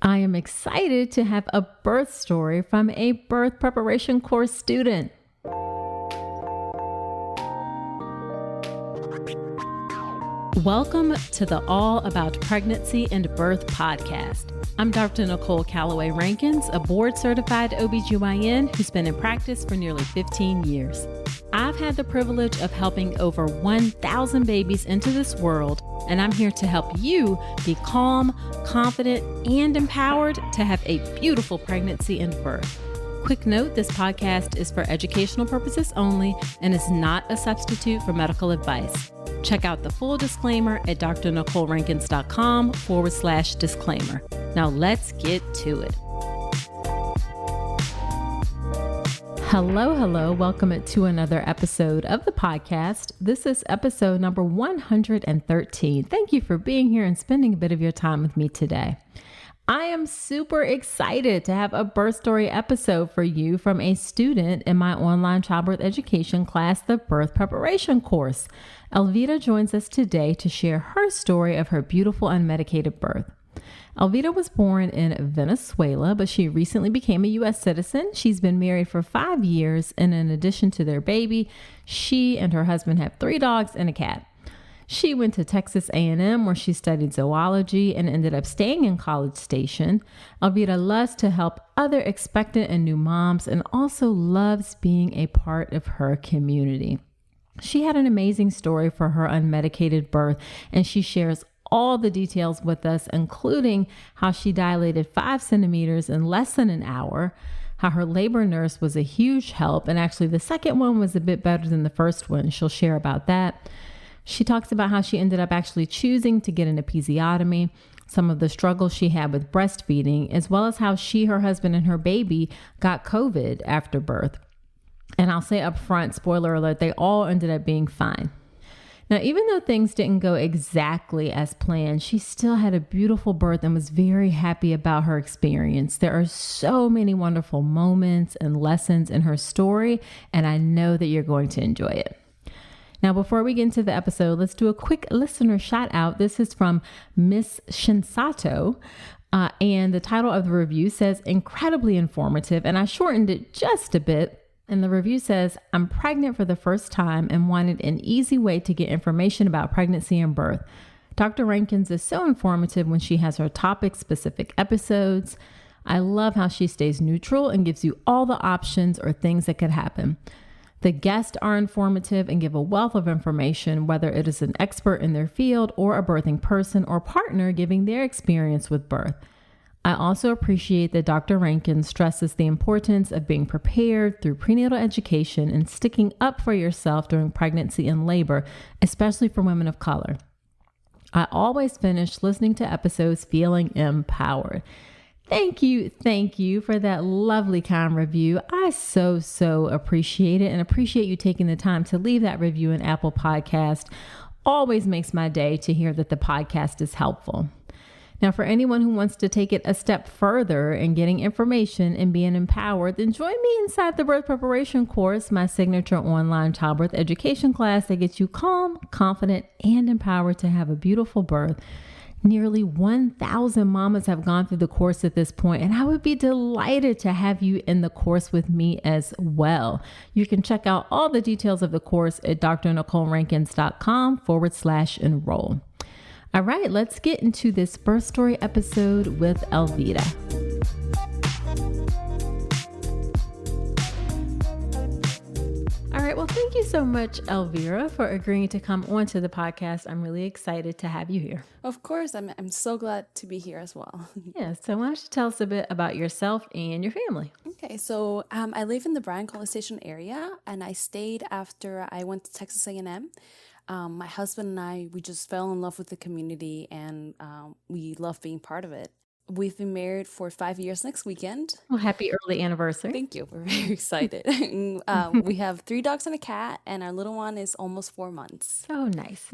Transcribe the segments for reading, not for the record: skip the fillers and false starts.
I am excited to have a birth story from a birth preparation course student. Welcome to the All About Pregnancy and Birth podcast. I'm Dr. Nicole Calloway Rankins, a board-certified OBGYN who's been in practice for nearly 15 years. I've had the privilege of helping over 1,000 babies into this world, and I'm here to help you be calm, confident, and empowered to have a beautiful pregnancy and birth. Quick note, this podcast is for educational purposes only and is not a substitute for medical advice. Check out the full disclaimer at drnicolerankins.com/disclaimer. Now let's get to it. Hello. Welcome to another episode of the podcast. This is episode number 113. Thank you for being here and spending a bit of your time with me today. I am super excited to have a birth story episode for you from a student in my online childbirth education class, the birth preparation course. Elvira joins us today to share her story of her beautiful unmedicated birth. Elvira was born in Venezuela, but she recently became a U.S. citizen. She's been married for 5 years, and in addition to their baby, she and her husband have 3 dogs and a cat. She went to Texas A&M where she studied zoology and ended up staying in College Station. Elvira loves to help other expectant and new moms and also loves being a part of her community. She had an amazing story for her unmedicated birth, and she shares all the details with us, including how she dilated 5 centimeters in less than an hour, how her labor nurse was a huge help, and actually the second one was a bit better than the first one. She'll share about that. She talks about how she ended up actually choosing to get an episiotomy, some of the struggles she had with breastfeeding, as well as how she, her husband, and her baby got COVID after birth. And I'll say up front, spoiler alert, they all ended up being fine. Now, even though things didn't go exactly as planned, she still had a beautiful birth and was very happy about her experience. There are so many wonderful moments and lessons in her story, and I know that you're going to enjoy it. Now, before we get into the episode, let's do a quick listener shout out. This is from Miss Shinsato, and the title of the review says, incredibly informative, and I shortened it just a bit. And the review says, I'm pregnant for the first time and wanted an easy way to get information about pregnancy and birth. Dr. Rankins is so informative when she has her topic-specific episodes. I love how she stays neutral and gives you all the options or things that could happen. The guests are informative and give a wealth of information, whether it is an expert in their field or a birthing person or partner giving their experience with birth. I also appreciate that Dr. Rankins stresses the importance of being prepared through prenatal education and sticking up for yourself during pregnancy and labor, especially for women of color. I always finish listening to episodes feeling empowered. Thank you for that lovely kind review. I so appreciate it and appreciate you taking the time to leave that review in Apple Podcast. Always makes my day to hear that the podcast is helpful. Now, for anyone who wants to take it a step further in getting information and being empowered, then join me inside the birth preparation course, my signature online childbirth education class that gets you calm, confident, and empowered to have a beautiful birth. Nearly 1,000 mamas have gone through the course at this point, and I would be delighted to have you in the course with me as well. You can check out all the details of the course at drnicolerankins.com/enroll. All right, let's get into this birth story episode with Elvira. All right, well, thank you so much, Elvira, for agreeing to come onto the podcast. I'm really excited to have you here. Of course, I'm so glad to be here as well. Yeah, so why don't you tell us a bit about yourself and your family? Okay, so I live in the Bryan-College Station area, and I stayed after I went to Texas A&M. My husband and I, we just fell in love with the community, and we love being part of it. We've been married for 5 years next weekend. Well, happy early anniversary. Thank you. We're very excited. We have 3 dogs and a cat, and our little one is almost 4 months. Oh, nice.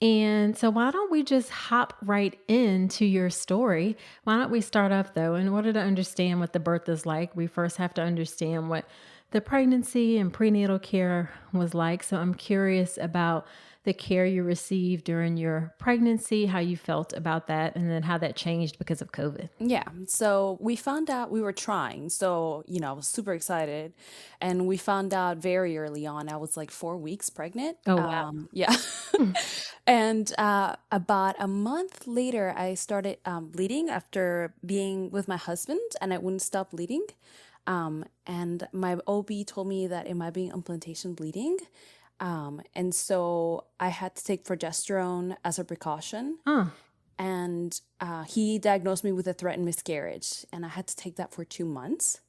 And so why don't we just hop right into your story? Why don't we start off, though, in order to understand what the birth is like, we first have to understand what the pregnancy and prenatal care was like. So I'm curious about the care you received during your pregnancy, how you felt about that, and then how that changed because of COVID. Yeah. So we found out we were trying. So, I was super excited. And we found out very early on, I was like 4 weeks pregnant. Oh, wow. Yeah. And about a month later, I started bleeding after being with my husband, and I wouldn't stop bleeding. And my OB told me that it might be implantation bleeding. And so I had to take progesterone as a precaution. Huh. And he diagnosed me with a threatened miscarriage, and I had to take that for 2 months.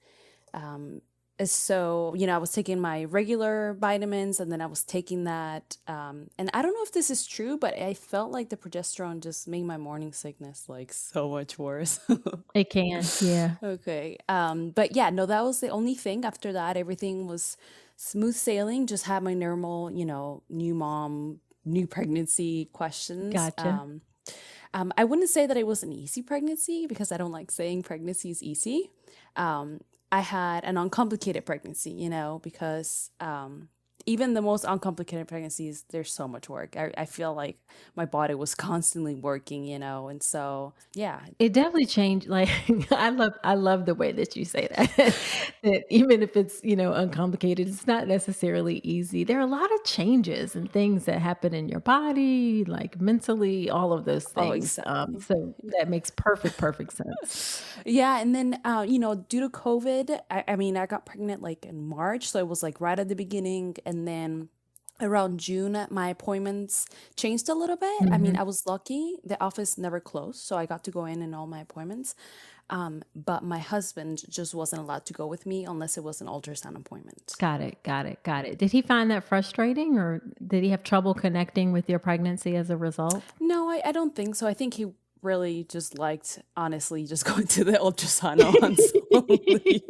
So, I was taking my regular vitamins, and then I was taking that. And I don't know if this is true, but I felt like the progesterone just made my morning sickness like so much worse. It can, yeah. Okay. But yeah, no, that was the only thing. After that, everything was smooth sailing. Just had my normal, new mom, new pregnancy questions. Gotcha. I wouldn't say that it was an easy pregnancy because I don't like saying pregnancy is easy. I had an uncomplicated pregnancy, because even the most uncomplicated pregnancies, there's so much work. I feel like my body was constantly working, and so, yeah. It definitely changed. Like, I love the way that you say that, that even if it's, uncomplicated, it's not necessarily easy. There are a lot of changes and things that happen in your body, like mentally, all of those Oh, things. exactly. So that makes perfect sense. Yeah, and then due to COVID, I got pregnant like in March, so it was like right at the beginning, and then around June, my appointments changed a little bit. Mm-hmm. I was lucky; the office never closed, so I got to go in all my appointments. But my husband just wasn't allowed to go with me unless it was an ultrasound appointment. Got it. Did he find that frustrating, or did he have trouble connecting with your pregnancy as a result? No, I don't think so. I think he really just liked, honestly, just going to the ultrasound once only.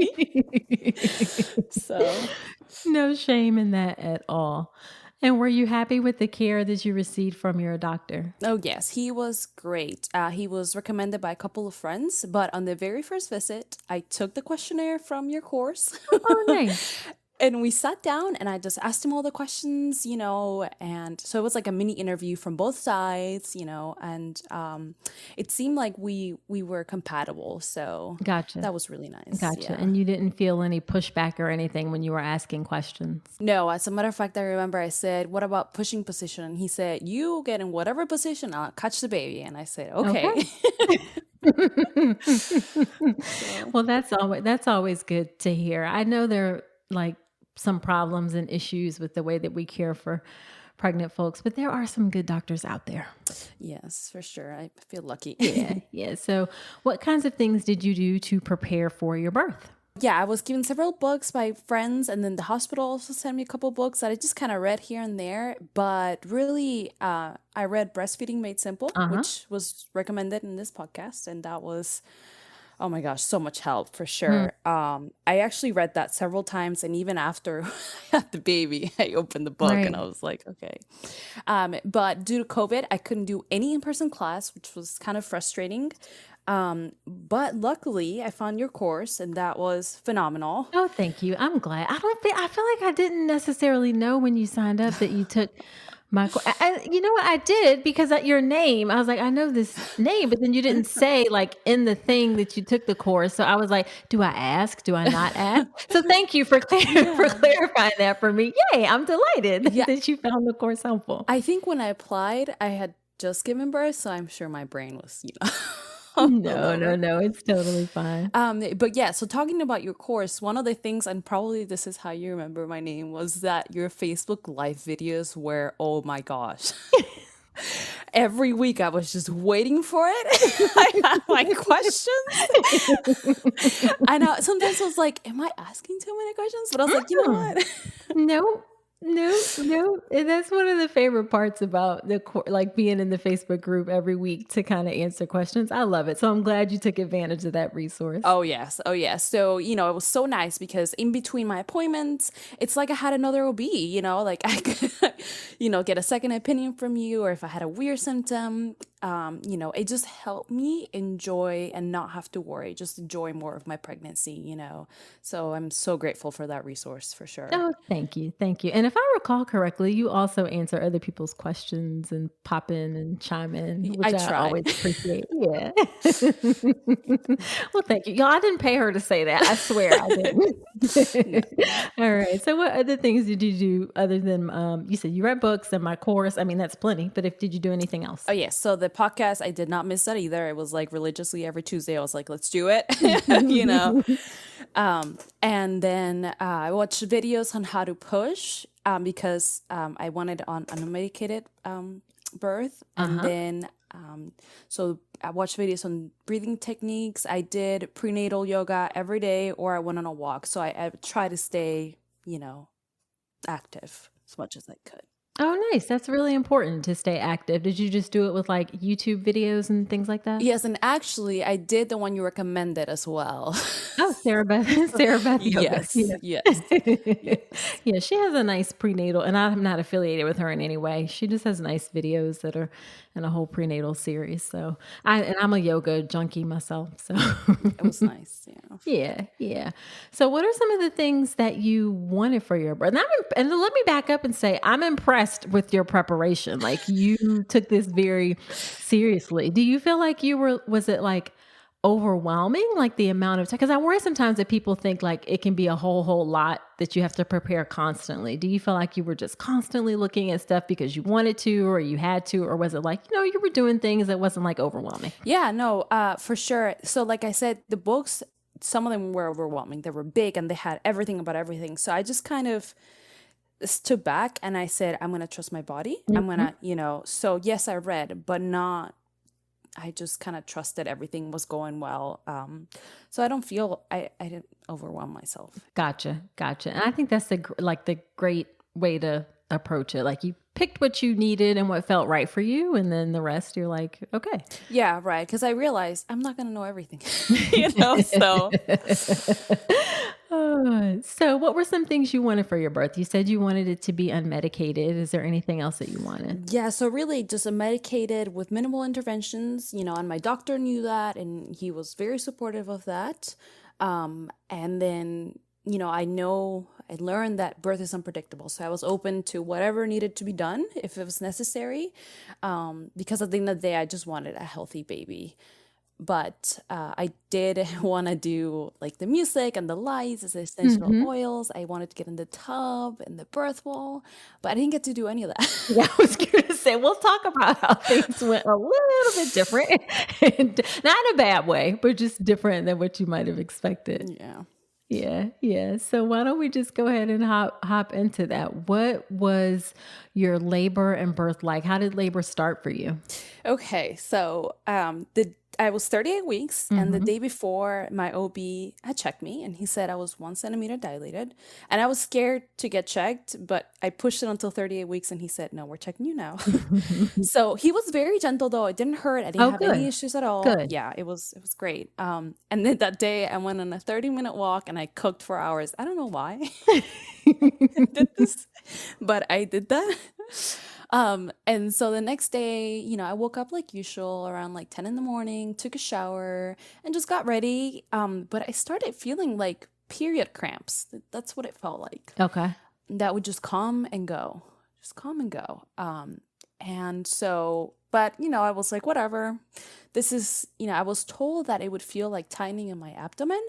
So, No shame in that at all. And were you happy with the care that you received from your doctor? oh yes, he was great. He was recommended by a couple of friends, but on the very first visit, I took the questionnaire from your course. Oh, nice. And we sat down and I just asked him all the questions, and so it was like a mini interview from both sides, and it seemed like we were compatible. So Gotcha. that was really nice. Gotcha. Yeah. And you didn't feel any pushback or anything when you were asking questions? No, as a matter of fact, I remember I said, "What about pushing position?" And he said, "You get in whatever position, I'll catch the baby." And I said, "Okay." Well, that's always good to hear. I know there are like some problems and issues with the way that we care for pregnant folks, but there are some good doctors out there. Yes, for sure. I feel lucky. Yeah. So what kinds of things did you do to prepare for your birth? Yeah, I was given several books by friends, and then the hospital also sent me a couple books that I just kind of read here and there. But really, I read Breastfeeding Made Simple, which was recommended in this podcast, and that was, oh my gosh, so much help for sure. I actually read that several times, and even after I had the baby, I opened the book and I was like, okay. But due to COVID, I couldn't do any in-person class, which was kind of frustrating. But luckily, I found your course, and that was phenomenal. Oh, thank you. I'm glad. I feel like I didn't necessarily know when you signed up that you took my course. You know what? I did because your name, I was like, I know this name, but then you didn't say like in the thing that you took the course. So I was like, do I ask? Do I not ask? So thank you for clarifying that for me. Yay. I'm delighted that you found the course helpful. I think when I applied, I had just given birth, so I'm sure my brain was, No, it's totally fine. But yeah, so talking about your course, one of the things, and probably this is how you remember my name, was that your Facebook live videos were, oh my gosh. Every week I was just waiting for it. I had my questions. I know sometimes I was like, am I asking too many questions? But I was like, you know what? No. And that's one of the favorite parts about like being in the Facebook group every week to kind of answer questions. I love it. So I'm glad you took advantage of that resource. Oh, yes. So, it was so nice because in between my appointments, it's like I had another OB, like I could, get a second opinion from you, or if I had a weird symptom, it just helped me enjoy and not have to worry, just enjoy more of my pregnancy. So I'm so grateful for that resource for sure. Oh, thank you. Thank you. And if I recall correctly, you also answer other people's questions and pop in and chime in, I which I try. always appreciate. Yeah. Well, thank you. Y'all, I didn't pay her to say that. I swear I didn't. All right. So what other things did you do other than, you said you read books and my course? I mean, that's plenty, but did you do anything else? Oh, yes. So the podcast, I did not miss that either. It was like religiously every Tuesday. I was like, let's do it, And then I watched videos on how to push because I wanted on unmedicated birth. And then, so I watched videos on breathing techniques. I did prenatal yoga every day, or I went on a walk. So I try to stay, active as much as I could. Oh, nice. That's really important to stay active. Did you just do it with like YouTube videos and things like that? Yes, and actually, I did the one you recommended as well. Oh, Sarah Beth yoga. Yes, yes. Yeah, she has a nice prenatal, and I'm not affiliated with her in any way. She just has nice videos that are in a whole prenatal series. So I'm a yoga junkie myself. So it was nice. Yeah. So what are some of the things that you wanted for your birth? And let me back up and say, I'm impressed with your preparation. Like you took this very seriously. Do you feel like was it like overwhelming, like the amount of time? Because I worry sometimes that people think like it can be a whole lot that you have to prepare constantly. Do you feel like you were just constantly looking at stuff because you wanted to, or you had to, or was it like, you were doing things that wasn't like overwhelming? Yeah, no, for sure. So like I said, the books, some of them were overwhelming. They were big and they had everything about everything. So I just kind of stood back and I said, I'm going to trust my body. I'm going to, so yes, I read, but I just kind of trusted everything was going well. So I don't feel, I didn't overwhelm myself. Gotcha. And I think that's the great way to approach it. Like you picked what you needed and what felt right for you. And then the rest you're like, okay. Yeah, right. Because I realized I'm not going to know everything, so. So what were some things you wanted for your birth? You said you wanted it to be unmedicated. Is there anything else that you wanted? Yeah, so really just unmedicated with minimal interventions, and my doctor knew that and he was very supportive of that. And then, I learned that birth is unpredictable. So I was open to whatever needed to be done if it was necessary. Because at the end of the day, I just wanted a healthy baby. But I did want to do like the music and the lights, the essential oils. I wanted to get in the tub and the birth wall, but I didn't get to do any of that. Yeah, I was going to say, we'll talk about how things went a little bit different. And not in a bad way, but just different than what you might have expected. Yeah. So why don't we just go ahead and hop into that? What was your labor and birth like? How did labor start for you? Okay, so I was 38 weeks, and the day before, my OB had checked me, and he said I was 1 centimeter dilated, and I was scared to get checked, but I pushed it until 38 weeks, and he said, no, we're checking you now. So he was very gentle, though. It didn't hurt. I didn't have any issues at all. Good. Yeah, it was great. And then that day, I went on a 30-minute walk, and I cooked for hours. I don't know why I did this, but I did that. And so the next day, I woke up like usual around like 10 in the morning, took a shower and just got ready. But I started feeling like period cramps. That's what it felt like. Okay. That would just come and go. And so, but, I was like, whatever. This is, I was told that it would feel like tightening in my abdomen.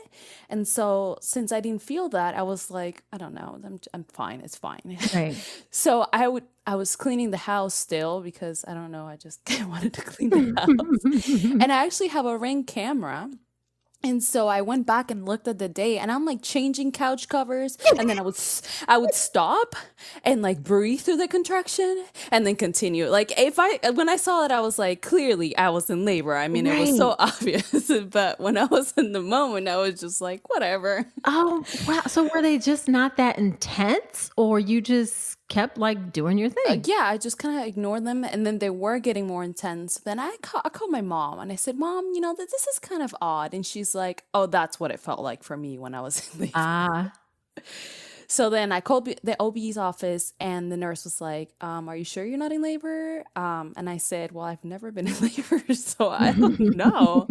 And so since I didn't feel that, I was like, I don't know, I'm fine. It's fine. Right. So I was cleaning the house still because I don't know. I just wanted to clean the house. And I actually have a Ring camera. And so I went back and looked at the day, and I'm like changing couch covers, and then I would stop and like breathe through the contraction and then continue. Like when I saw it, I was like, clearly I was in labor. I mean, It was so obvious, but when I was in the moment, I was just like, whatever. Oh, wow. So were they just not that intense, or you just kept like doing your thing? Yeah, I just kind of ignored them, and then they were getting more intense. Then I called my mom and I said, Mom, this is kind of odd. And she's like, oh, that's what it felt like for me when I was in labor. So then I called the OB's office, and the nurse was like, are you sure you're not in labor? And I said, well, I've never been in labor, so I don't know.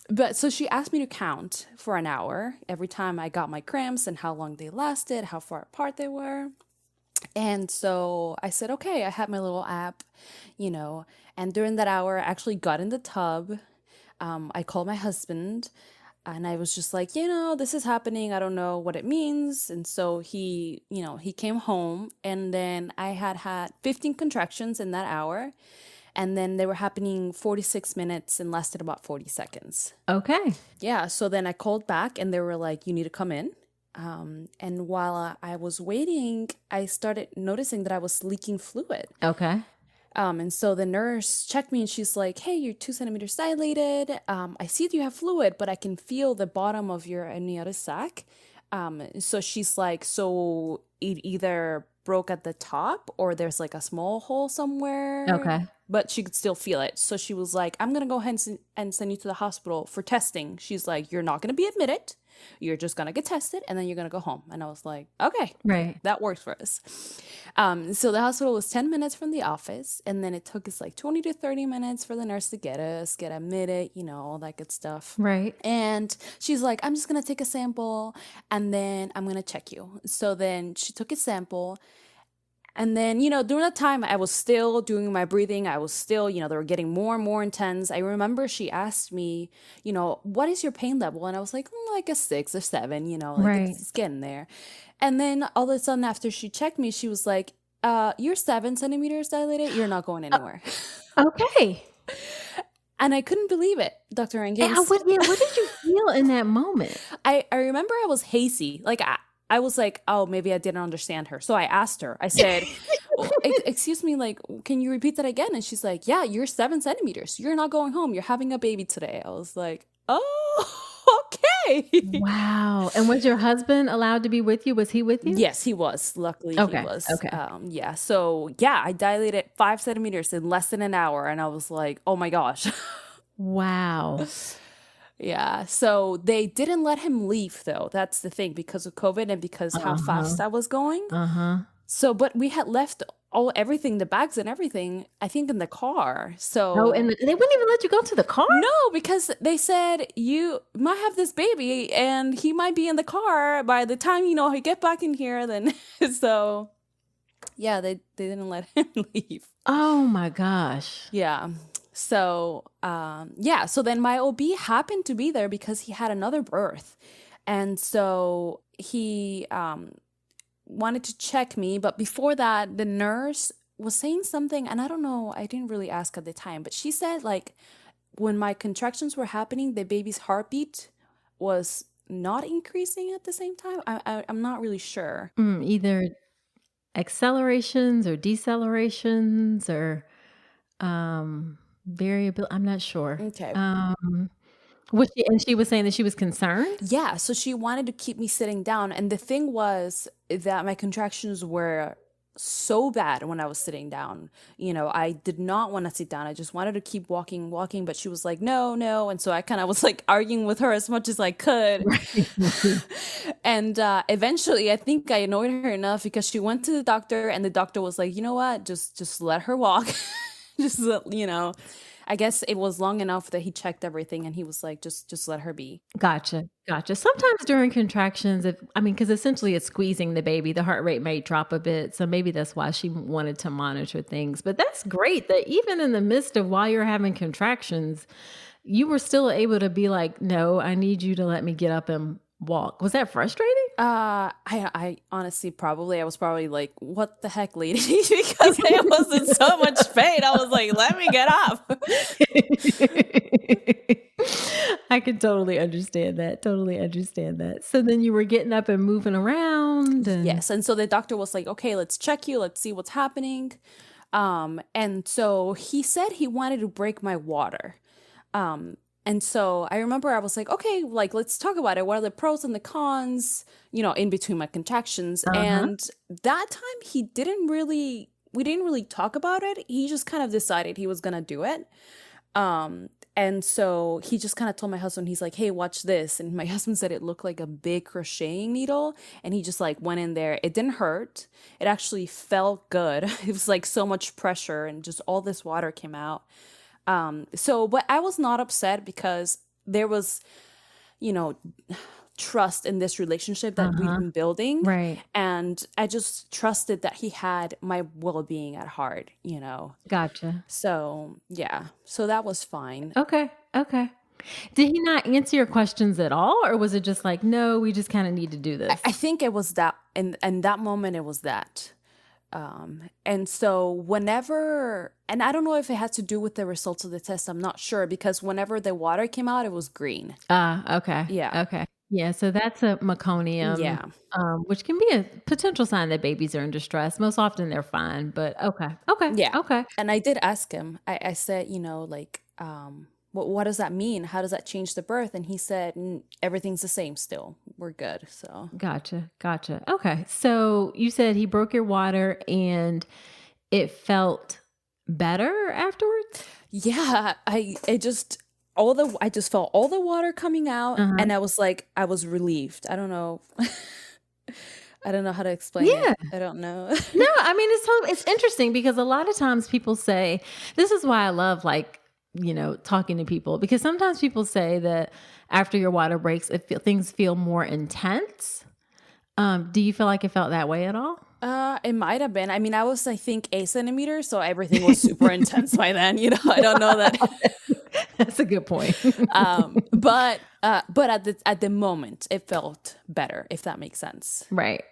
But so she asked me to count for an hour every time I got my cramps and how long they lasted, how far apart they were. And so I said, okay, I had my little app, and during that hour, I actually got in the tub. I called my husband, and I was just like, this is happening. I don't know what it means. And so he came home, and then I had 15 contractions in that hour. And then they were happening 46 minutes and lasted about 40 seconds. Okay. Yeah. So then I called back, and they were like, you need to come in. And while I was waiting, I started noticing that I was leaking fluid. Okay. And so the nurse checked me, and she's like, hey, you're 2 centimeters dilated. I see that you have fluid, but I can feel the bottom of your amniotic sac. So she's like, so it either broke at the top or there's like a small hole somewhere. Okay. But she could still feel it. So she was like, I'm going to go ahead and send you to the hospital for testing. She's like, you're not going to be admitted. You're just going to get tested, and then you're going to go home. And I was like, okay, right, that works for us. So the hospital was 10 minutes from the office. And then it took us like 20 to 30 minutes for the nurse to get admitted, all that good stuff. Right. And she's like, I'm just going to take a sample, and then I'm going to check you. So then she took a sample. And then, during that time, I was still doing my breathing. I was still, they were getting more and more intense. I remember she asked me, what is your pain level? And I was like, like a 6 or 7, right. It's getting there. And then all of a sudden, after she checked me, she was like, you're 7 centimeters dilated. You're not going anywhere. Okay. And I couldn't believe it, Dr. Rankins. What did you feel in that moment? I remember I was hazy. Like, I was like, oh, maybe I didn't understand her. So I asked her, I said, excuse me, like, can you repeat that again? And she's like, yeah, you're 7 centimeters. You're not going home. You're having a baby today. I was like, oh, okay. Wow. And was your husband allowed to be with you? Was he with you? Yes, he was. Luckily, he was. Okay. Yeah. So, yeah, I dilated 5 centimeters in less than an hour. And I was like, oh, my gosh. Wow. Yeah. So they didn't let him leave, though. That's the thing, because of COVID and because how fast I was going. So, but we had left everything, the bags and everything, I think in the car. So, and they wouldn't even let you go to the car? No, because they said you might have this baby and he might be in the car by the time, he get back in here. Then, so yeah, they didn't let him leave. Oh my gosh. Yeah. So, so then my OB happened to be there because he had another birth. And so he wanted to check me. But before that, the nurse was saying something, and I don't know, I didn't really ask at the time, but she said, like, when my contractions were happening, the baby's heartbeat was not increasing at the same time. I'm not really sure. Either accelerations or decelerations or variable. I'm not sure. Okay. She was saying that she was concerned? Yeah. So she wanted to keep me sitting down. And the thing was that my contractions were so bad when I was sitting down. I did not want to sit down. I just wanted to keep walking. But she was like, no. And so I kind of was like arguing with her as much as I could. Right. And eventually I think I annoyed her enough because she went to the doctor, and the doctor was like, you know what? Just let her walk. Just, I guess it was long enough that he checked everything, and he was like, just let her be. Gotcha. Sometimes during contractions, because essentially it's squeezing the baby, the heart rate may drop a bit. So maybe that's why she wanted to monitor things. But that's great that even in the midst of while you're having contractions, you were still able to be like, no, I need you to let me get up and walk. Was that frustrating? I honestly I was probably like, what the heck, lady? Because I was in so much pain. I was like, let me get up. I can totally understand that. So then you were getting up and moving around. Yes. And so the doctor was like, okay, let's check you. Let's see what's happening. And so he said he wanted to break my water. And so I remember I was like, okay, like, let's talk about it. What are the pros and the cons, in between my contractions? And that time we didn't really talk about it. He just kind of decided he was going to do it. And so he just kind of told my husband, he's like, hey, watch this. And my husband said it looked like a big crocheting needle. And he just like went in there. It didn't hurt. It actually felt good. It was like so much pressure and just all this water came out. But I was not upset because there was, you know, trust in this relationship that we've been building. Right. And I just trusted that he had my well-being at heart, you know. Gotcha. So, yeah. So that was fine. Okay. Did he not answer your questions at all? Or was it just like, no, we just kind of need to do this? I think it was that, in that moment, it was that. And so whenever, and I don't know if it had to do with the results of the test, I'm not sure, because whenever the water came out, it was green. Okay. Yeah. Okay. Yeah. So that's a meconium. Yeah. Which can be a potential sign that babies are in distress. Most often they're fine, but okay. Yeah. Okay. And I did ask him, I said, you know, like, what does that mean? How does that change the birth? And he said, everything's the same still. We're good. So. Gotcha. Okay. So you said he broke your water and it felt better afterwards? Yeah. I just felt all the water coming out and I was like, I was relieved. I don't know. I don't know how to explain it. I don't know. No, I mean, it's interesting because a lot of times people say, this is why I love like, you know, talking to people, because sometimes people say that after your water breaks, things feel more intense. Do you feel like it felt that way at all? It might have been. I mean, I think 8 centimeters, so everything was super intense by then. You know, I don't know that. That's a good point. But at the moment, it felt better, if that makes sense. Right.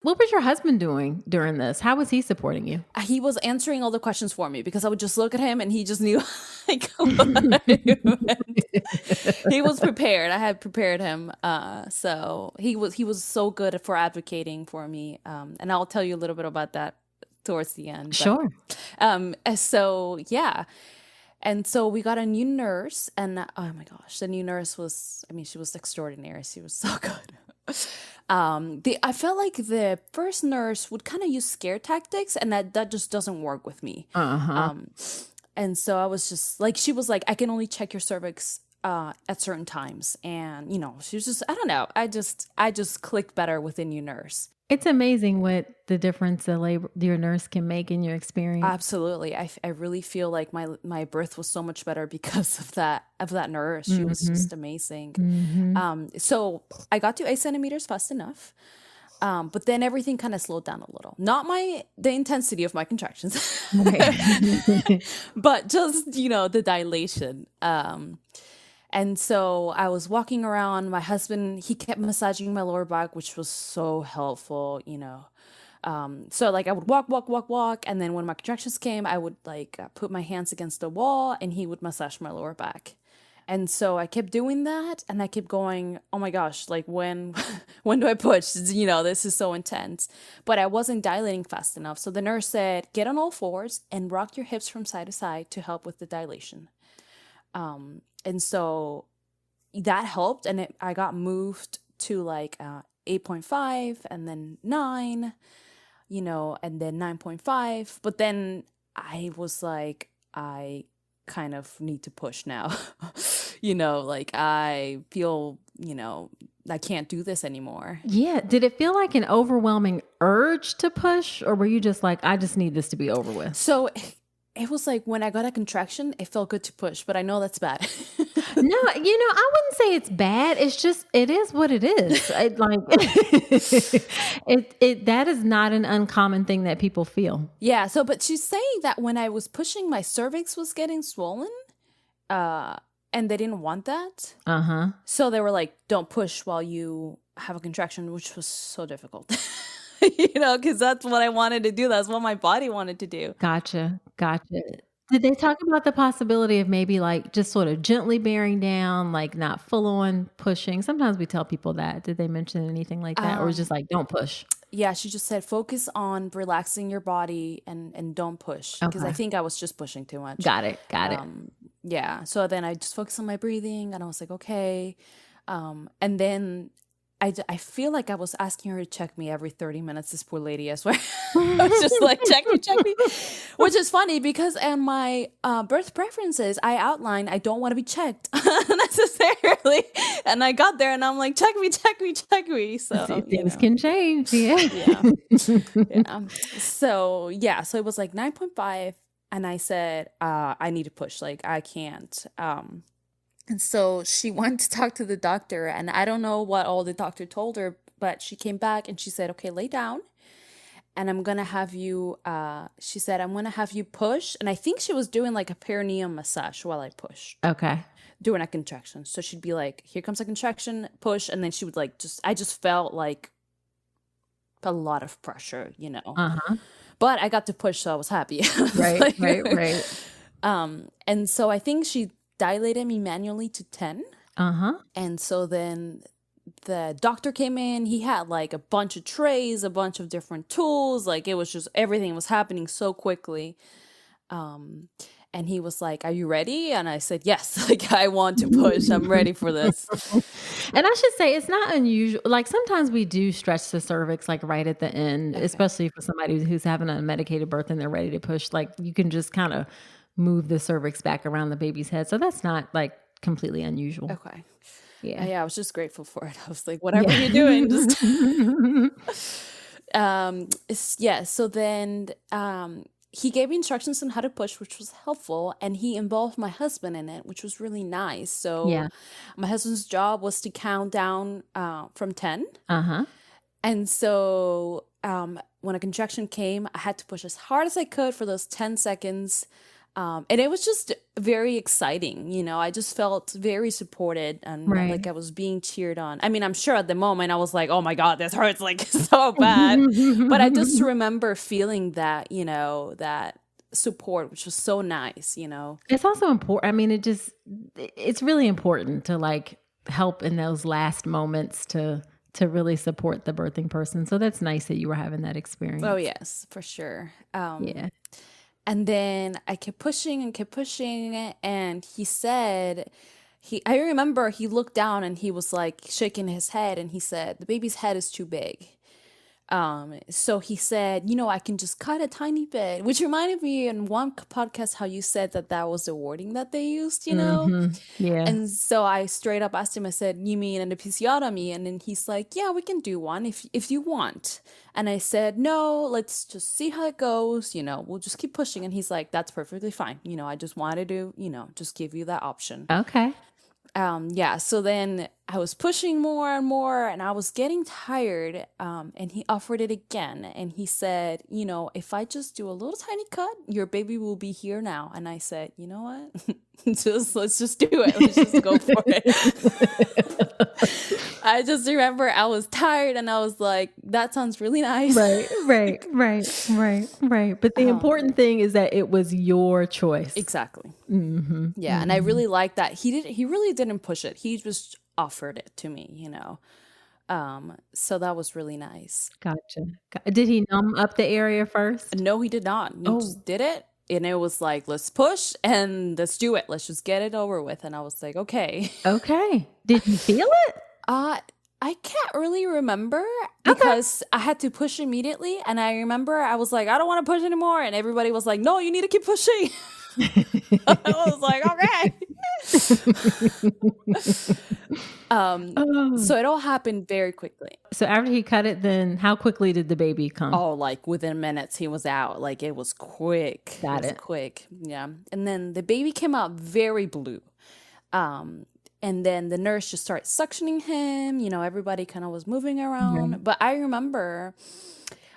What was your husband doing during this? How was he supporting you? He was answering all the questions for me because I would just look at him and he just knew like what I meant. He was prepared. I had prepared him. So he was so good for advocating for me. And I'll tell you a little bit about that towards the end. Sure. So yeah. And so we got a new nurse and oh my gosh, the new nurse she was extraordinary. She was so good. I felt like the first nurse would kind of use scare tactics and that just doesn't work with me. And so I was just like, she was like, I can only check your cervix at certain times. And, you know, she was just, I don't know. I just clicked better with the new nurse. It's amazing what the difference your nurse can make in your experience. Absolutely. I really feel like my birth was so much better because of that nurse. She was just amazing. So I got to 8 centimeters fast enough. But then everything kind of slowed down a little. Not the intensity of my contractions, but just, you know, the dilation. And so I was walking around. My husband, he kept massaging my lower back, which was so helpful, you know. So like I would walk. And then when my contractions came, I would like put my hands against the wall and he would massage my lower back. And so I kept doing that and I kept going, oh my gosh, like when do I push? You know, this is so intense. But I wasn't dilating fast enough. So the nurse said, get on all fours and rock your hips from side to side to help with the dilation. And so that helped. And I got moved to like 8.5 and then 9, you know, and then 9.5. But then I was like, I kind of need to push now. You know, like I feel, you know, I can't do this anymore. Yeah. Did it feel like an overwhelming urge to push, or were you just like, I just need this to be over with? So it was like when I got a contraction, it felt good to push, but I know that's bad. No, you know, I wouldn't say it's bad. It's just, it is what it is. That is not an uncommon thing that people feel. Yeah. So, but she's saying that when I was pushing, my cervix was getting swollen, and they didn't want that. So they were like, don't push while you have a contraction, which was so difficult. You know, because that's what I wanted to do. That's what my body wanted to do. Gotcha. Did they talk about the possibility of maybe like just sort of gently bearing down, like not full on pushing? Sometimes we tell people that. Did they mention anything like that? Or was just like, don't push? Yeah, she just said, focus on relaxing your body and don't push. Because I think I was just pushing too much. Got it. Yeah. So then I just focused on my breathing and I was like, okay. And then I feel like I was asking her to check me every 30 minutes, this poor lady, I swear. I was just like, check me. Which is funny because in my birth preferences, I outlined I don't want to be checked necessarily. And I got there and I'm like, check me. So things can change. Yeah. Yeah. So it was like 9.5. And I said, I need to push. Like, I can't. And so she went to talk to the doctor, and I don't know what all the doctor told her, but she came back and she said, okay, lay down. And I'm going to have you, she said, I'm going to have you push. And I think she was doing like a perineum massage while I pushed. Okay. During a contraction. So she'd be like, here comes a contraction, push. And then she would like, I just felt like a lot of pressure, you know. Uh-huh. But I got to push, so I was happy. Right, right. And so I think she dilated me manually to 10. Uh-huh. And so then the doctor came in. He had like a bunch of trays, a bunch of different tools. Like it was just, everything was happening so quickly. And he was like, are you ready? And I said, yes, like I want to push. I'm ready for this. And I should say, it's not unusual. Like sometimes we do stretch the cervix like right at the end, especially for somebody who's having a unmedicated birth and they're ready to push. Like you can just kind of move the cervix back around the baby's head. So that's not like completely unusual. Okay. Yeah. Yeah, I was just grateful for it. I was like, whatever you're doing, just so then he gave me instructions on how to push, which was helpful, and he involved my husband in it, which was really nice. So my husband's job was to count down from 10. Uh-huh. And so when a contraction came, I had to push as hard as I could for those 10 seconds. And it was just very exciting. You know, I just felt very supported and like I was being cheered on. I mean, I'm sure at the moment I was like, oh my God, this hurts like so bad. But I just remember feeling that, you know, that support, which was so nice, you know. It's also important. I mean, it's really important to like help in those last moments to really support the birthing person. So that's nice that you were having that experience. Oh, yes, for sure. Yeah. And then I kept pushing, and he said, I remember he looked down and he was like shaking his head, and he said, the baby's head is too big. So he said, you know, I can just cut a tiny bit, which reminded me in one podcast how you said that was the wording that they used, you know? Mm-hmm. Yeah. And so I straight up asked him, I said, you mean an episiotomy? And then he's like, yeah, we can do one if you want. And I said, no, let's just see how it goes. You know, we'll just keep pushing. And he's like, that's perfectly fine. You know, I just wanted to, you know, just give you that option. Okay. So then I was pushing more and more, and I was getting tired, and he offered it again, and he said, you know, if I just do a little tiny cut, your baby will be here now. And I said, you know what, let's just do it. Let's just go for it. I just remember I was tired, and I was like, that sounds really nice. Right. But the important thing is that it was your choice. Exactly. Mm-hmm. Yeah. And I really liked that. He really didn't push it. He just offered it to me, you know. So that was really nice. Gotcha. Did he numb up the area first? No, he did not. He just did it. And it was like, let's push and let's do it. Let's just get it over with. And I was like, okay. Okay. Did you feel it? I can't really remember because I had to push immediately. And I remember I was like, I don't want to push anymore. And everybody was like, no, you need to keep pushing. I was like, okay. So it all happened very quickly. So after he cut it, then how quickly did the baby come? Oh, like within minutes he was out. Like it was quick. Got it. Quick. Yeah. And then the baby came out very blue. And then the nurse just started suctioning him. You know, everybody kind of was moving around. Mm-hmm. But I remember,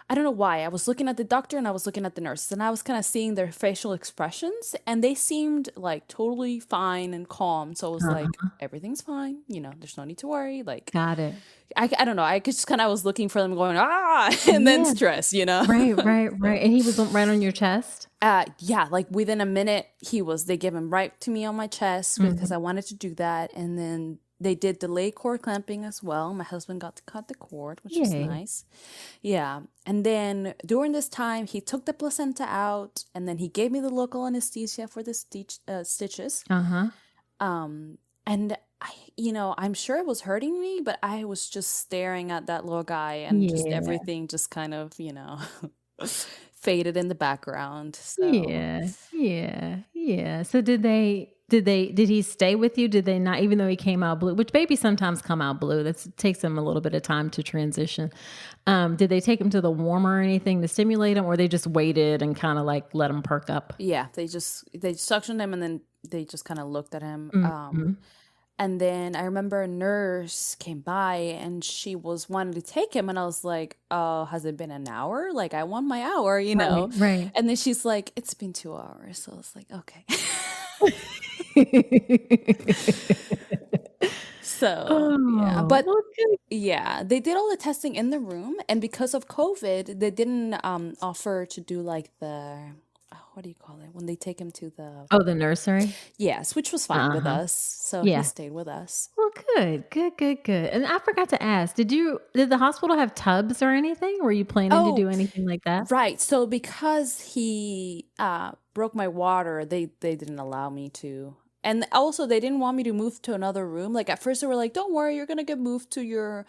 I don't know why, I was looking at the doctor and I was looking at the nurses, and I was kind of seeing their facial expressions, and they seemed like totally fine and calm. So I was like, everything's fine. You know, there's no need to worry. Like, got it. I don't know. I just kind of was looking for them going, and then stress, you know? Right. And he was right on your chest? Yeah, like within a minute, they gave him right to me on my chest because I wanted to do that. And then they did delay cord clamping as well. My husband got to cut the cord, which was nice. Yeah. And then during this time, he took the placenta out, and then he gave me the local anesthesia for the stitches. And I'm sure it was hurting me, but I was just staring at that little guy and just Yeah. everything just kind of, faded in the background. So, Yeah. Yeah. Yeah. So did he stay with you? Did they not, even though he came out blue, which babies sometimes come out blue, that takes them a little bit of time to transition. Did they take him to the warmer or anything to stimulate him, or they just waited and kind of like let him perk up? yeah, they suctioned him and then they just kind of looked at him. Mhm. And then I remember a nurse came by and she was wanting to take him. And I was like, oh, has it been an hour? Like, I want my hour, Right, right. And then she's like, it's been 2 hours. So I was like, okay. So, yeah. Oh, But well, good. yeah, they did all the testing in the room. And because of COVID, they didn't offer to do like what do you call it? When they take him to the, Oh, the nursery? yes, which was fine with Uh-huh. us. So he Yeah. stayed with us. Well, good, good, good, good. And I forgot to ask, did the hospital have tubs or anything? Were you planning to Oh, do anything like that? right. So because he broke my water, they didn't allow me to. And also they didn't want me to move to another room. Like at first they were like, "Don't worry, you're gonna get moved to your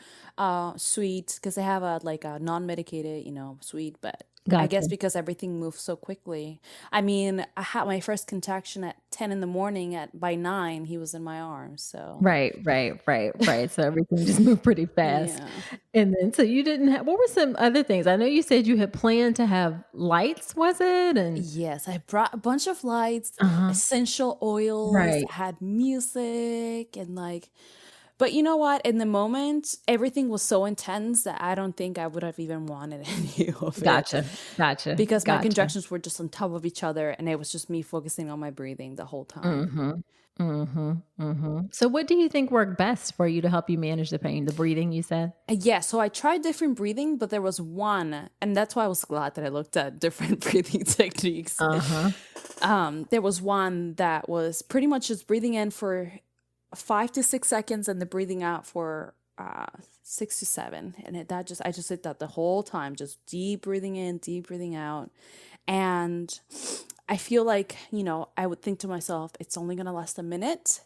suite," because they have a like a non-medicated, suite, but I guess Gotcha. because everything moved so quickly. I mean, I had my first contraction at 10 in the morning. At by 9, he was in my arms. So, Right, right, right, right. So everything just moved pretty fast. yeah. And then, so you didn't have, what were some other things? I know you said you had planned to have lights, was it? And, Yes, I brought a bunch of lights, uh-huh. essential oils, Right. had music, and like, but you know what? In the moment, everything was so intense that I don't think I would have even wanted any of it Gotcha. Gotcha. because my Gotcha. contractions were just on top of each other and it was just me focusing on my breathing the whole time. Mm-hmm. Mm-hmm. Mm-hmm. So what do you think worked best for you to help you manage the pain? The breathing, you said? Yeah, so I tried different breathing, but there was one, and that's why I was glad that I looked at different breathing techniques. Uh-huh. There was one that was pretty much just breathing in for 5 to 6 seconds and the breathing out for 6 to 7, and I just did that the whole time, just deep breathing in, deep breathing out. And I feel like, I would think to myself, it's only gonna last a minute.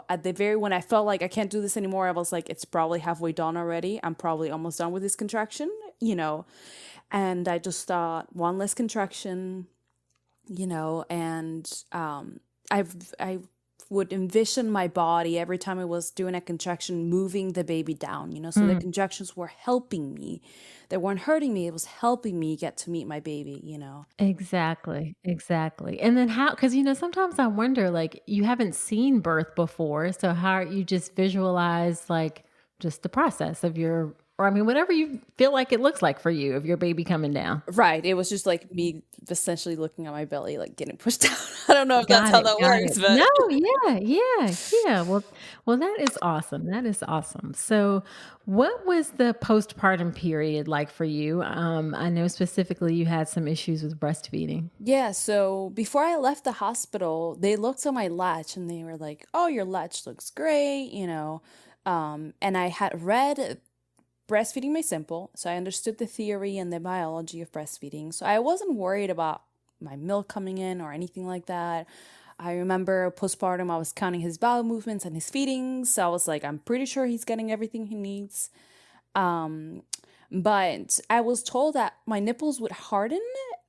At the very when I felt like I can't do this anymore, I was like, it's probably halfway done already. I'm probably almost done with this contraction, and I just thought one less contraction, and I would envision my body every time I was doing a contraction moving the baby down, so the contractions were helping me. They weren't hurting me. It was helping me get to meet my baby. Exactly, exactly. And then how, because sometimes I wonder, like, you haven't seen birth before, so how you just visualize like just the process of your, or I mean, whatever you feel like it looks like for you of your baby coming down. Right. It was just like me essentially looking at my belly, like getting pushed down. I don't know if that's Got how it, that got it. works, No, but yeah, yeah, yeah. Well, that is awesome. That is awesome. So, what was the postpartum period like for you? I know specifically you had some issues with breastfeeding. yeah. So before I left the hospital, they looked at my latch and they were like, "Oh, your latch looks great." And I had read Breastfeeding Made Simple, so I understood the theory and the biology of breastfeeding. So I wasn't worried about my milk coming in or anything like that. I remember postpartum, I was counting his bowel movements and his feedings. So I was like, I'm pretty sure he's getting everything he needs. Um, but I was told that my nipples would harden,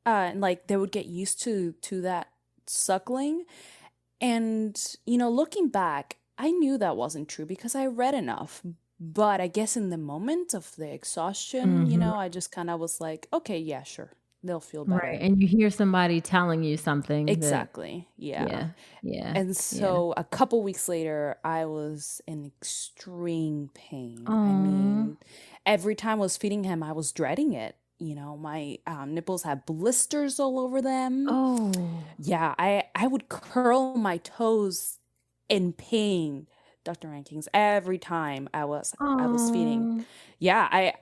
and like they would get used to that suckling. And looking back, I knew that wasn't true because I read enough. But I guess in the moment of the exhaustion, Hmm. I just kind of was like, okay, yeah, sure, they'll feel Right. better. And you hear somebody telling you something that, Exactly. Yeah. yeah, yeah, And yeah. so a couple weeks later, I was in extreme pain. I Oh, mean, every time I was feeding him, I was dreading it. My nipples had blisters all over them. oh, Yeah, I would curl my toes in pain, Dr. Rankings, every time I was feeding. oh. Yeah, I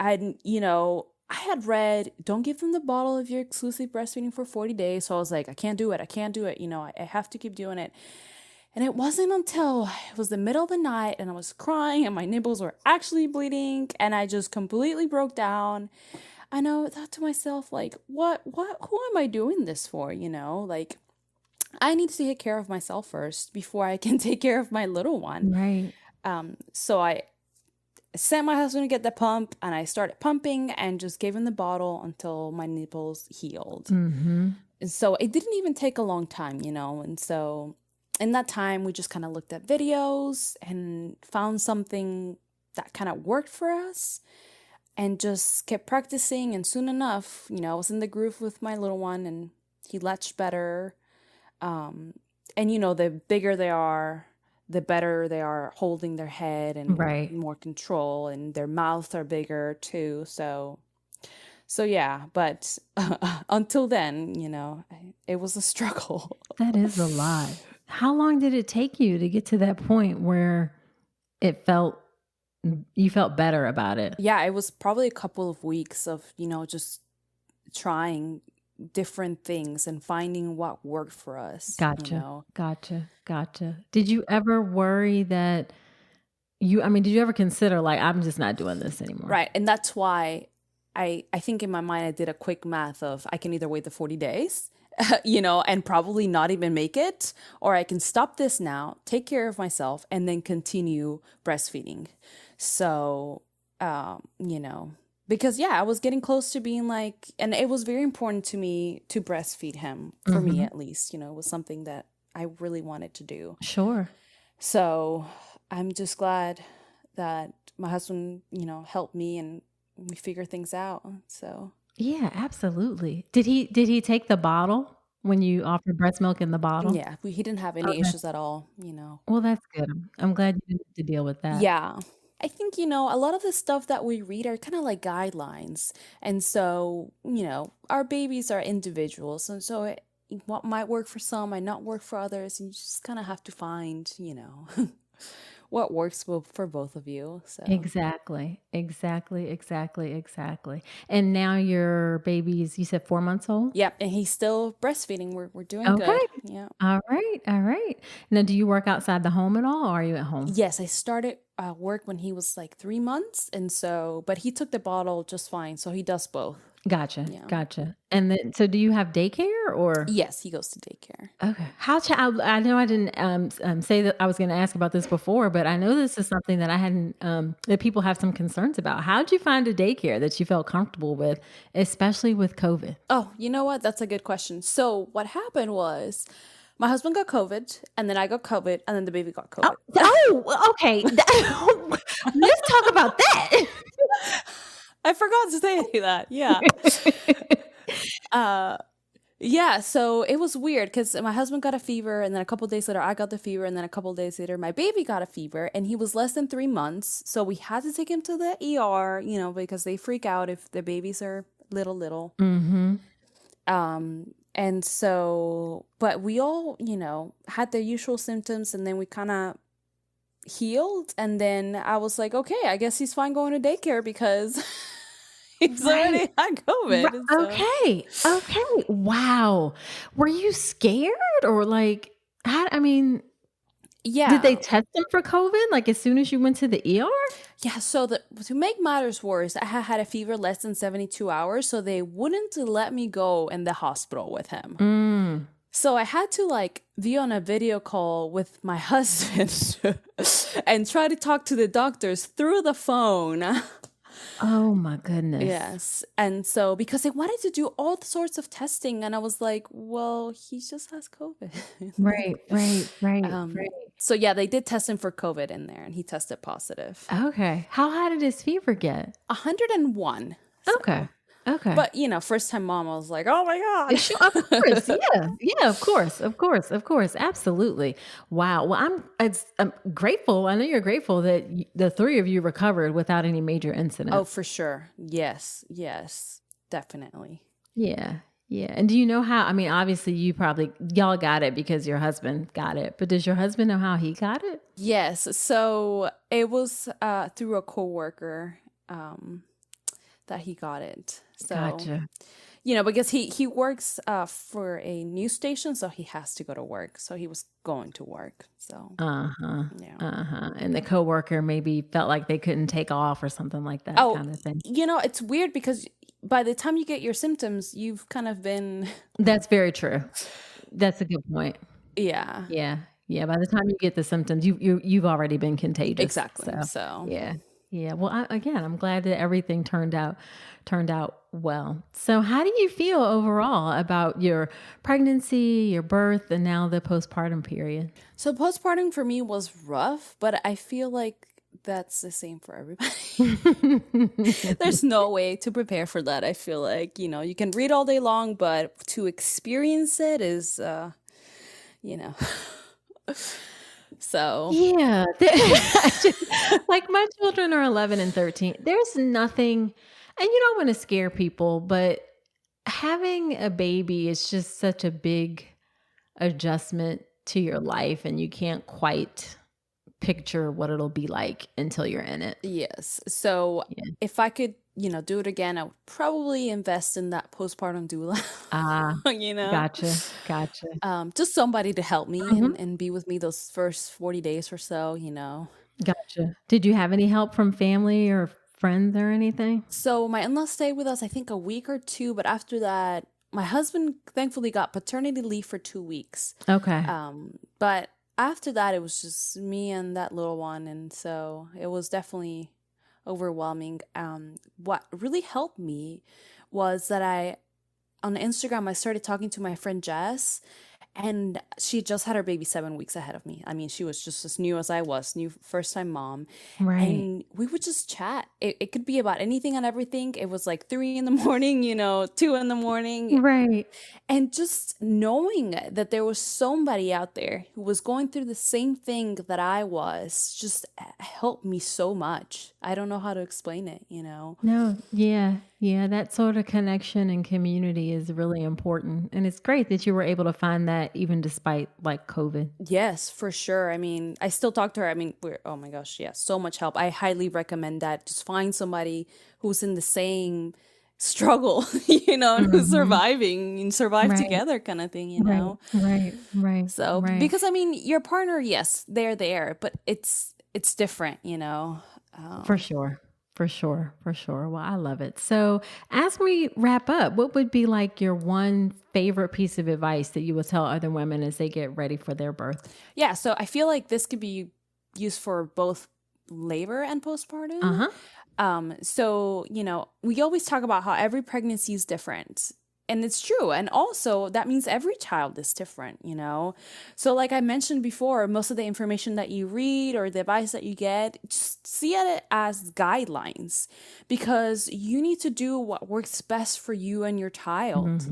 had read, don't give them the bottle if you're exclusive breastfeeding for 40 days. So I was like, I can't do it. I can't do it. I have to keep doing it. And it wasn't until it was the middle of the night and I was crying and my nipples were actually bleeding and I just completely broke down. I know, thought to myself, like, who am I doing this for? Like, I need to take care of myself first before I can take care of my little one. Right. So I sent my husband to get the pump, and I started pumping and just gave him the bottle until my nipples healed. Mm-hmm. And so it didn't even take a long time, and so in that time we just kind of looked at videos and found something that kind of worked for us and just kept practicing. And soon enough, I was in the groove with my little one, and he latched better. And the bigger they are, the better they are holding their head and Right. more control, and their mouths are bigger too. So yeah, but until then, it was a struggle. That is a lot. How long did it take you to get to that point where you felt better about it? Yeah, it was probably a couple of weeks of, just trying different things and finding what worked for us. Gotcha. Gotcha. Did you ever worry that did you ever consider like, I'm just not doing this anymore? Right. And that's why I think in my mind, I did a quick math of I can either wait the 40 days, and probably not even make it, or I can stop this now, take care of myself, and then continue breastfeeding. So, because I was getting close to being like, and it was very important to me to breastfeed him, for me at least, it was something that I really wanted to do. Sure. So I'm just glad that my husband, helped me and we figure things out. So yeah, absolutely. Did he take the bottle when you offered breast milk in the bottle? yeah, he didn't have any issues at all, Well, that's good. I'm glad you didn't have to deal with that. Yeah. I think, a lot of the stuff that we read are kind of like guidelines. And so, our babies are individuals. And so what might work for some might not work for others. And you just kind of have to find, what works for both of you. So Exactly. And now your baby's, you said 4 months old? yeah, and he's still breastfeeding. We're doing Okay. good. Yeah. All right. Now, do you work outside the home at all, or are you at home? Yes, I started work when he was like 3 months, and so, but he took the bottle just fine, so he does both. Gotcha. Yeah. Gotcha. And then, so do you have daycare or? Yes, he goes to daycare. Okay. I know I didn't say that I was going to ask about this before, but I know this is something that I hadn't, that people have some concerns about. How did you find a daycare that you felt comfortable with, especially with COVID? Oh, you know what? That's a good question. So what happened was my husband got COVID, and then I got COVID, and then the baby got COVID. Okay. Let's talk about that. I forgot to say that. Yeah. Yeah, so it was weird because my husband got a fever, and then a couple days later I got the fever, and then a couple days later my baby got a fever, and he was less than 3 months. So we had to take him to the ER, because they freak out if the babies are little. Mm-hmm. And so, but we all, had the usual symptoms, and then we kind of healed. And then I was like, okay, I guess he's fine going to daycare because he's already had COVID. Right. So. Okay. Wow. Were you scared or like, yeah. Did they test him for COVID like as soon as you went to the ER? Yeah. So to make matters worse, I had a fever less than 72 hours. So they wouldn't let me go in the hospital with him. So I had to be on a video call with my husband and try to talk to the doctors through the phone. Oh my goodness. Yes. And so because they wanted to do all sorts of testing, and I was like, well, he just has COVID. Right. So yeah, they did test him for COVID in there, and he tested positive. Okay. How high did his fever get? 101. So. Okay. But, first time mom, I was like, oh my God. Of course. Yeah, of course. Absolutely. Wow. Well, I'm grateful. I know you're grateful that the three of you recovered without any major incidents. Oh, for sure. Yes, definitely. Yeah. And do you know how, obviously y'all got it because your husband got it, but does your husband know how he got it? Yes. So it was through a coworker that he got it. So, gotcha. Because he works for a news station, so he has to go to work. So he was going to work. So And the coworker maybe felt like they couldn't take off or something like that kind of thing. It's weird because by the time you get your symptoms, you've kind of been. That's very true. That's a good point. Yeah, Yeah. Yeah. By the time you get the symptoms, you've already been contagious. exactly. So yeah. Yeah. Well, again, I'm glad that everything turned out well. So how do you feel overall about your pregnancy, your birth, and now the postpartum period? So postpartum for me was rough, but I feel like that's the same for everybody. There's no way to prepare for that. I feel like, you can read all day long, but to experience it is, so. Yeah. Like my children are 11 and 13. There's nothing, and you don't want to scare people, but having a baby is just such a big adjustment to your life, and you can't quite picture what it'll be like until you're in it. Yes. So if I could, do it again, I would probably invest in that postpartum doula. Gotcha. Just somebody to help me and be with me those first 40 days or so, Gotcha. Did you have any help from family or friends or anything? So my in-laws stayed with us, I think a week or two, but after that, my husband thankfully got paternity leave for 2 weeks. Okay. But after that, it was just me and that little one. And so it was definitely overwhelming. What really helped me was that on Instagram, I started talking to my friend Jess, and she just had her baby 7 weeks ahead of me. I mean, she was just as new as I was, new first-time mom. Right. And we would just chat. It could be about anything and everything. It was like 3 in the morning, 2 in the morning. Right. And just knowing that there was somebody out there who was going through the same thing that I was just helped me so much. I don't know how to explain it, No, yeah. That sort of connection and community is really important. And it's great that you were able to find that even despite like COVID. Yes, for sure. I mean, I still talk to her. I mean, oh my gosh, yeah, so much help. I highly recommend that. Just find somebody who's in the same struggle, and who's surviving and survive together kind of thing, Right. So, because I mean, your partner, yes, they're there, but it's different, For sure. Well, I love it. So as we wrap up, what would be like your one favorite piece of advice that you would tell other women as they get ready for their birth? Yeah. So I feel like this could be used for both labor and postpartum. So, we always talk about how every pregnancy is different. And it's true. And also that means every child is different, So like I mentioned before, most of the information that you read or the advice that you get, just see it as guidelines, because you need to do what works best for you and your child,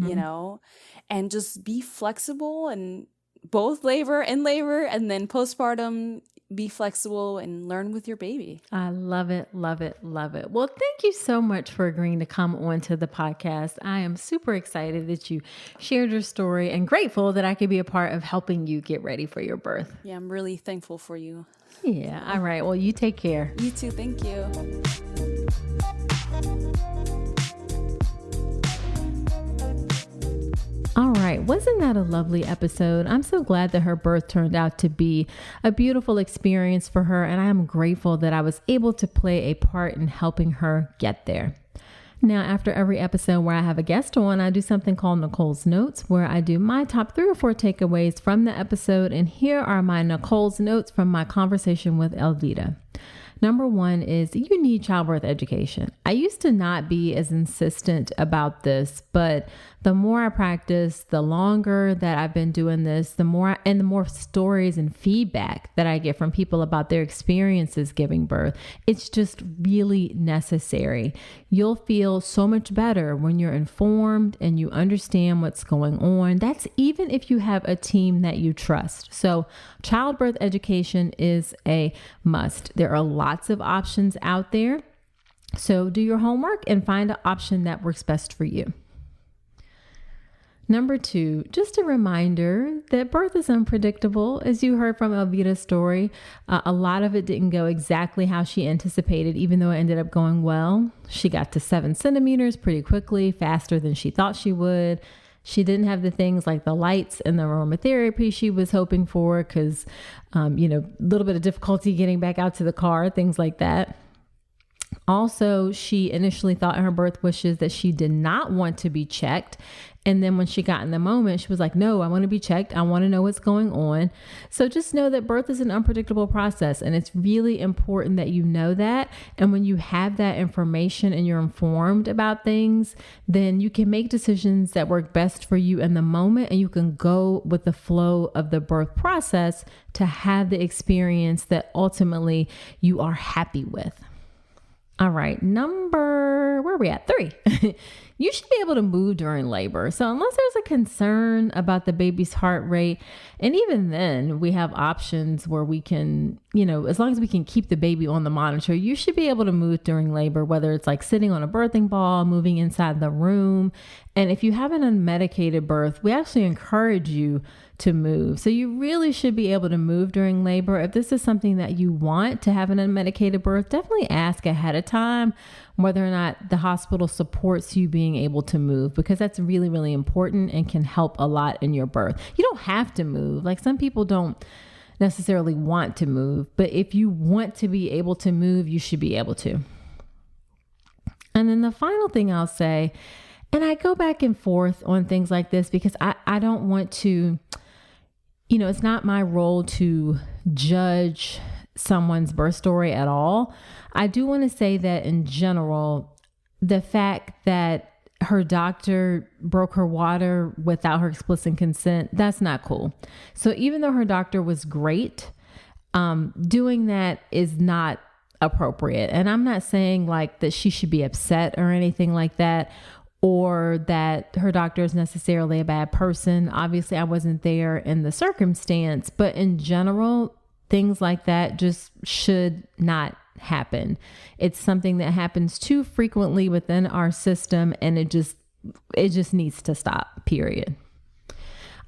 and just be flexible, and both labor and then postpartum, be flexible and learn with your baby. I love it. Well, thank you so much for agreeing to come onto the podcast. I am super excited that you shared your story and grateful that I could be a part of helping you get ready for your birth. Yeah, I'm really thankful for you. Yeah. All right. Well, you take care. You too. Thank you. All right. Wasn't that a lovely episode? I'm so glad that her birth turned out to be a beautiful experience for her. And I am grateful that I was able to play a part in helping her get there. Now, after every episode where I have a guest on, I do something called Nicoles Notes, where I do my top 3 or 4 takeaways from the episode. And here are my Nicoles Notes from my conversation with Elvira. Number 1 is you need childbirth education. I used to not be as insistent about this, but the more I practice, the longer that I've been doing this, the more stories and feedback that I get from people about their experiences giving birth. It's just really necessary. You'll feel so much better when you're informed and you understand what's going on. That's even if you have a team that you trust. So childbirth education is a must. There are lots of options out there. So do your homework and find an option that works best for you. Number 2, just a reminder that birth is unpredictable. As you heard from Elvira's story, a lot of it didn't go exactly how she anticipated, even though it ended up going well. She got to 7 centimeters pretty quickly, faster than she thought she would. She didn't have the things like the lights and the aromatherapy she was hoping for because, a little bit of difficulty getting back out to the car, things like that. Also, she initially thought in her birth wishes that she did not want to be checked. And then when she got in the moment, she was like, no, I want to be checked. I want to know what's going on. So just know that birth is an unpredictable process, and it's really important that you know that. And when you have that information and you're informed about things, then you can make decisions that work best for you in the moment, and you can go with the flow of the birth process to have the experience that ultimately you are happy with. All right, where are we at? 3. You should be able to move during labor. So unless there's a concern about the baby's heart rate, and even then we have options where we can, as long as we can keep the baby on the monitor, you should be able to move during labor, whether it's like sitting on a birthing ball, moving inside the room. And if you have an unmedicated birth, we actually encourage you to move. So you really should be able to move during labor. If this is something that you want to have an unmedicated birth, definitely ask ahead of time whether or not the hospital supports you being able to move, because that's really, really important and can help a lot in your birth. You don't have to move. Like, some people don't necessarily want to move, but if you want to be able to move, you should be able to. And then the final thing I'll say, and I go back and forth on things like this because I don't want to, it's not my role to judge someone's birth story at all. I do want to say that in general, the fact that her doctor broke her water without her explicit consent, that's not cool. So even though her doctor was great, doing that is not appropriate. And I'm not saying like that she should be upset or anything like that, or that her doctor is necessarily a bad person. Obviously, I wasn't there in the circumstance, but in general, things like that just should not happen. It's something that happens too frequently within our system, and it just needs to stop, period.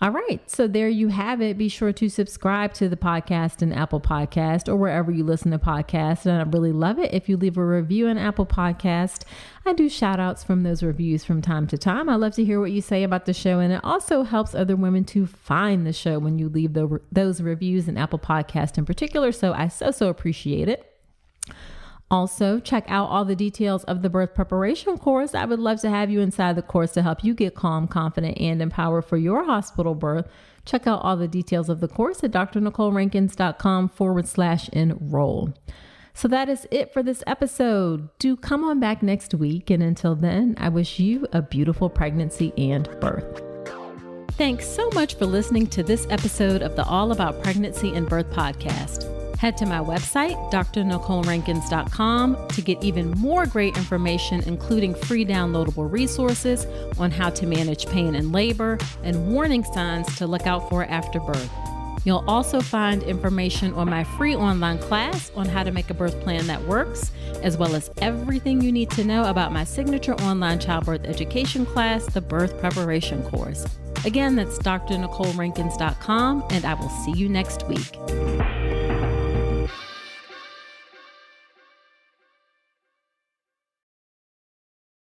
All right. So there you have it. Be sure to subscribe to the podcast in Apple Podcast or wherever you listen to podcasts. And I really love it if you leave a review in Apple Podcast. I do shout outs from those reviews from time to time. I love to hear what you say about the show. And it also helps other women to find the show when you leave those reviews in Apple Podcast in particular. So I so appreciate it. Also, check out all the details of the birth preparation course. I would love to have you inside the course to help you get calm, confident, and empowered for your hospital birth. Check out all the details of the course at drnicolerankins.com/enroll. So that is it for this episode. Do come on back next week. And until then, I wish you a beautiful pregnancy and birth. Thanks so much for listening to this episode of the All About Pregnancy and Birth podcast. Head to my website, drnicolerankins.com, to get even more great information, including free downloadable resources on how to manage pain in labor and warning signs to look out for after birth. You'll also find information on my free online class on how to make a birth plan that works, as well as everything you need to know about my signature online childbirth education class, the Birth Preparation Course. Again, that's drnicolerankins.com, and I will see you next week.